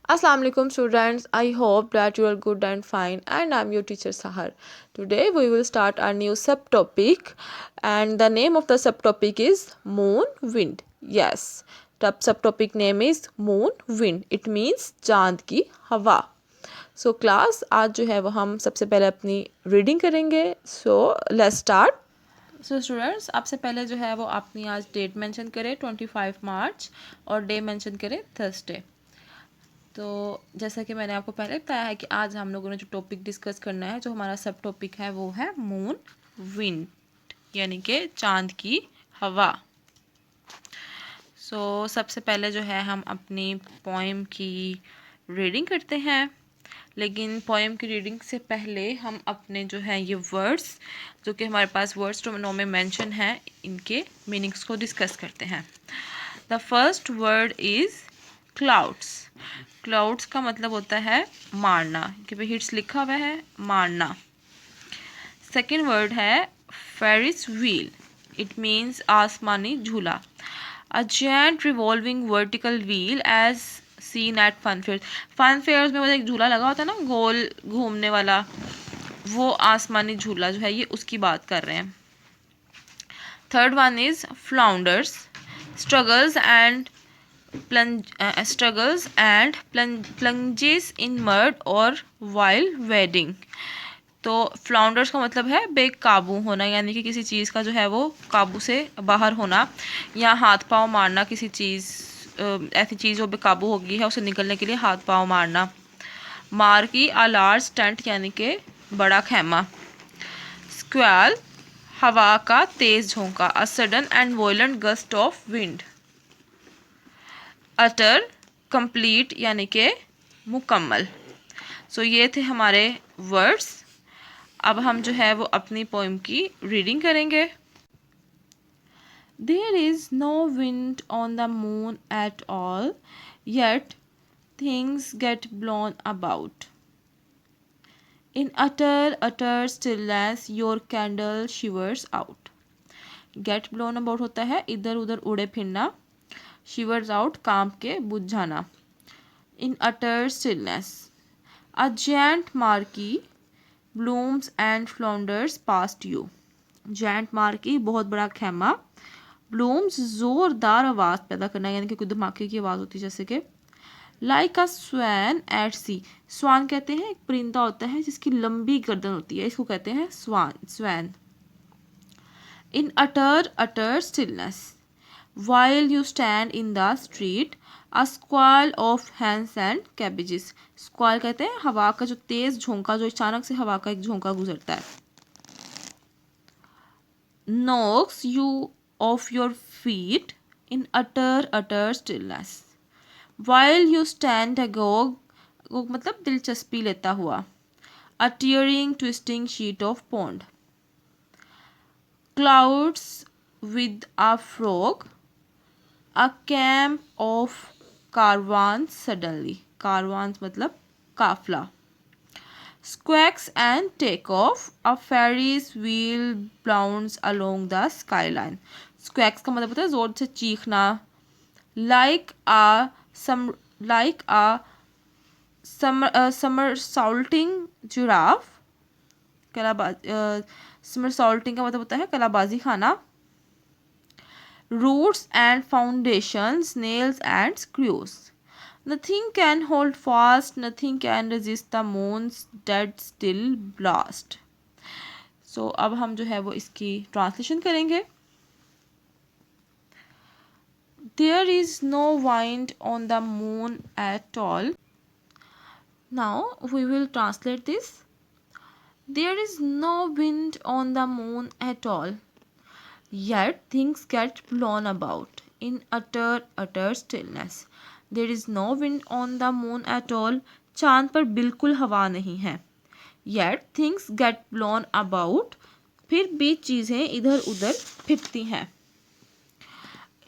Assalamu alaikum students. I hope that you are good and fine, and I'm your teacher Sahar. Today we will start our new subtopic, and the name of the subtopic is moon wind. Yes, the subtopic name is moon wind. It means चांद की हवा. So class, आज जो है वो हम सबसे पहले अपनी रीडिंग करेंगे. So let's start. So students, आपसे पहले जो है वो अपनी आज डेट मेंशन करें 25 मार्च और डे मेंशन करें थर्सडे. तो जैसा कि मैंने आपको पहले बताया है कि आज हम लोगों ने जो टॉपिक डिस्कस करना है, जो हमारा सब टॉपिक है वो है मून विंड, यानी कि चांद की हवा. सबसे पहले जो है हम अपनी पोएम की रीडिंग करते हैं. लेकिन पोएम की रीडिंग से पहले हम अपने जो है ये वर्ड्स, जो कि हमारे पास वर्ड्स टू में मेंशन है, इनके मीनिंग्स को डिस्कस करते हैं. The first word is clouds. Clouds का मतलब होता है मारना, कि भाई हिट्स लिखा हुआ है मारना. सेकेंड वर्ड है फेरिस व्हील. इट मीन्स आसमानी झूला. A giant revolving vertical wheel as seen at fun fair. Fun fairs में वो एक झूला लगा होता है ना, गोल घूमने वाला, वो आसमानी झूला जो है ये उसकी बात कर रहे हैं. Third one is flounders. Struggles and plunges in mud और while wading. तो फ्लाउंडर्स का मतलब है बेकाबू होना, यानी कि किसी चीज़ का जो है वो काबू से बाहर होना, या हाथ पांव मारना. किसी चीज़ ऐसी चीज़ जो बेकाबू हो गई है उसे निकलने के लिए हाथ पांव मारना. मार की अ लार्ज टेंट, यानी कि बड़ा खैमा. स्क्वैल, हवा का तेज़ झोंका. A sudden and violent gust of wind. Utter, complete, यानी कि मुकम्मल. ये थे हमारे वर्ड्स. अब हम जो है वो अपनी पोएम की रीडिंग करेंगे. There is no wind on the moon at all, yet things get blown about. In utter stillness your candle shivers out. Get blown about होता है इधर उधर उड़े फिरना. शिवर्स आउट, कांप के बुझ जाना. In utter stillness a giant marquee blooms and flounders past you. Giant marquee, बहुत बड़ा खेमा. ब्लूम्स, जोरदार आवाज़ पैदा करना, यानी कि कोई धमाके की आवाज़ होती है जैसे कि. लाइक अ स्वैन एट सी. स्वान कहते हैं एक परिंदा होता है जिसकी लंबी गर्दन होती है, इसको कहते हैं swan. In utter stillness while you stand in the street, a squall of hens and cabbages. squall कहते हैं हवा का जो तेज झोंका, जो अचानक से हवा का एक झोंका गुजरता है. knocks you off your feet in utter stillness while you stand agog. मतलब दिलचस्पी लेता हुआ. a tearing twisting sheet of pond. clouds with a frog. A camp of caravans suddenly. Caravans मतलब काफला. Squawks and take off. A Ferris wheel bounds along the skyline. Squawks का मतलब होता है जोर से चीखना. Like a somersaulting giraffe. somersaulting का मतलब होता है कलाबाजी खाना. Roots and foundations, nails and screws. Nothing can hold fast, nothing can resist the moon's dead still blast. अब हम जो है वो इसकी ट्रांसलेशन करेंगे. There is no wind on the moon at all. Now we will translate this. There is no wind on the moon at all, yet things get blown about in utter stillness. There is no wind on the moon at all. चांद पर बिल्कुल हवा नहीं है. Yet things get blown about. फिर भी चीज़ें इधर उधर फिरती हैं.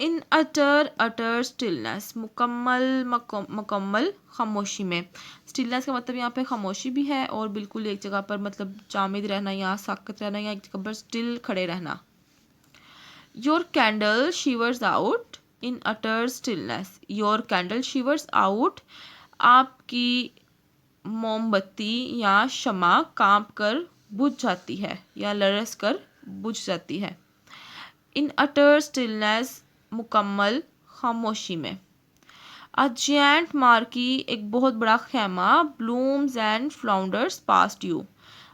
In utter stillness. मुकम्मल खामोशी में. स्टिलनेस का मतलब यहाँ पे खामोशी भी है और बिल्कुल एक जगह पर मतलब जामिद रहना या साकत रहना या एक जगह पर स्टिल खड़े रहना. Your candle shivers out in utter stillness. Your candle shivers out. आपकी मोमबत्ती या शमा कांप कर बुझ जाती है या लरस कर बुझ जाती है। इन अटर स्टिलनेस, मुकम्मल खामोशी में। अ जायंट मार्की, एक बहुत बड़ा खैमा, blooms and flounders past you,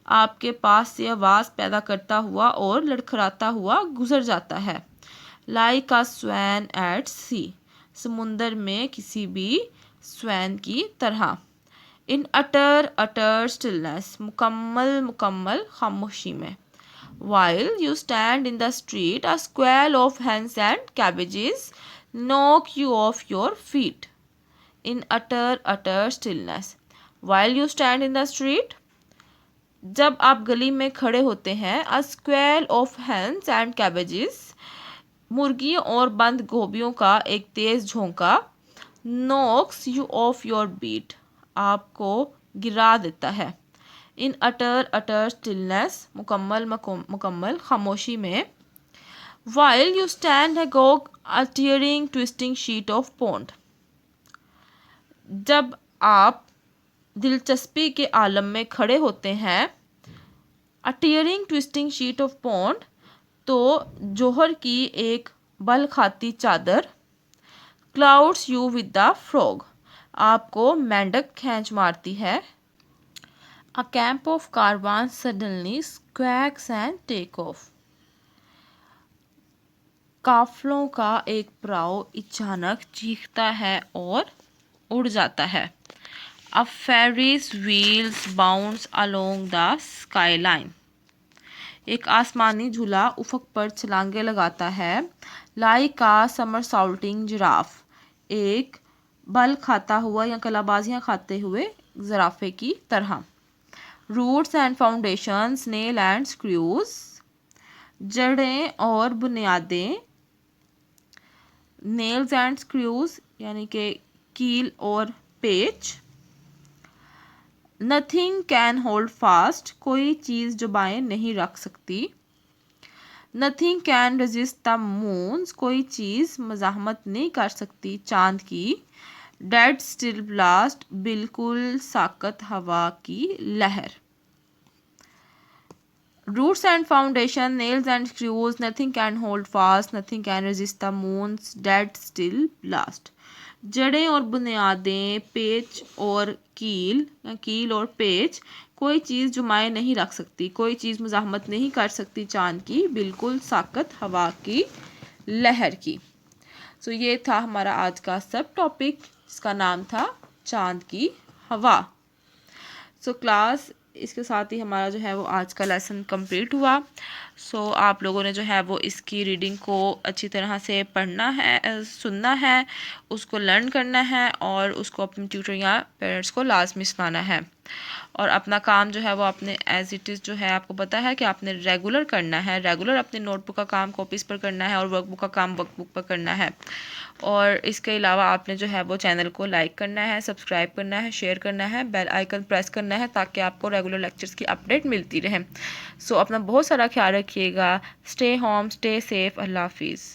आपके पास से आवाज़ पैदा करता हुआ और लड़खड़ाता हुआ गुजर जाता है। लाइक अ स्वैन एट सी, समुंदर में किसी भी स्वैन की तरह। इन अटर अटर स्टिलनेस, मुकम्मल मुकम्मल खामोशी में। While you stand in the street, a squall of hens and cabbages knock you off your feet. In utter utter stillness. While you stand in the street, जब आप गली में खड़े होते हैं, a squall of hens and cabbages, मुर्गियों और बंद गोभियों का एक तेज झोंका, knocks you off your beat, आपको गिरा देता है। इन अटर अटर स्टिलनेस, मुकम्मल मुकम्मल खामोशी में। While you stand agog a tearing twisting sheet of pond, जब आप दिलचस्पी के आलम में खड़े होते हैं। A tearing twisting sheet of pond, तो जोहर की एक बल खाती चादर। Clouds you with the frog, आपको मेंढक खींच मारती है। A camp of caravans suddenly squawks and take off, काफलों का एक प्राव अचानक चीखता है और उड़ जाता है। A ferry's wheels bounce along the skyline, एक आसमानी झूला उफक पर छलांगे लगाता है। Like a somersaulting giraffe, एक बल खाता हुआ या कलाबाजियाँ खाते हुए ज़राफ़े की तरह। Roots and foundations, nail and screws, जड़ें और बुनियादें। नेल्स एंड स्क्रूज यानी कि कील और पेच। नथिंग कैन होल्ड फास्ट, कोई चीज़ जुबाएं नहीं रख सकती। Nothing can resist the moons, कोई चीज़ मज़ाहमत नहीं कर सकती चांद की। डेड स्टिल ब्लास्ट, बिल्कुल साकत हवा की लहर। Roots and foundation, nails and screws, nothing can hold fast, nothing can resist the moon's dead still blast. जड़ें और बुनियादें, पेच और कील और पेच, कोई चीज़ जुमाए नहीं रख सकती, कोई चीज़ मुज़ाहमत नहीं कर सकती चांद की, बिल्कुल साकत हवा की लहर की। सो ये था हमारा आज का सब टॉपिक, जिसका नाम था चांद की हवा। सो क्लास, इसके साथ ही हमारा जो है वो आज का लेसन कंप्लीट हुआ। सो आप लोगों ने जो है वो इसकी रीडिंग को अच्छी तरह से पढ़ना है, सुनना है, उसको लर्न करना है और उसको अपने ट्यूटर या पेरेंट्स को लाजमी सुनाना है। और अपना काम जो है वो आपने एज इट इज़ जो है आपको पता है कि आपने रेगुलर करना है, रेगुलर अपने नोटबुक का काम कॉपीज़ पर करना है और वर्कबुक का काम वर्कबुक पर करना है। और इसके अलावा आपने जो है वो चैनल को लाइक करना है, सब्सक्राइब करना है, शेयर करना है, बेल आइकन प्रेस करना है ताकि आपको रेगुलर लेक्चर्स की अपडेट मिलती रहे। सो अपना बहुत सारा ख्याल रखिएगा। Stay home, stay safe. अल्लाह हाफिज़।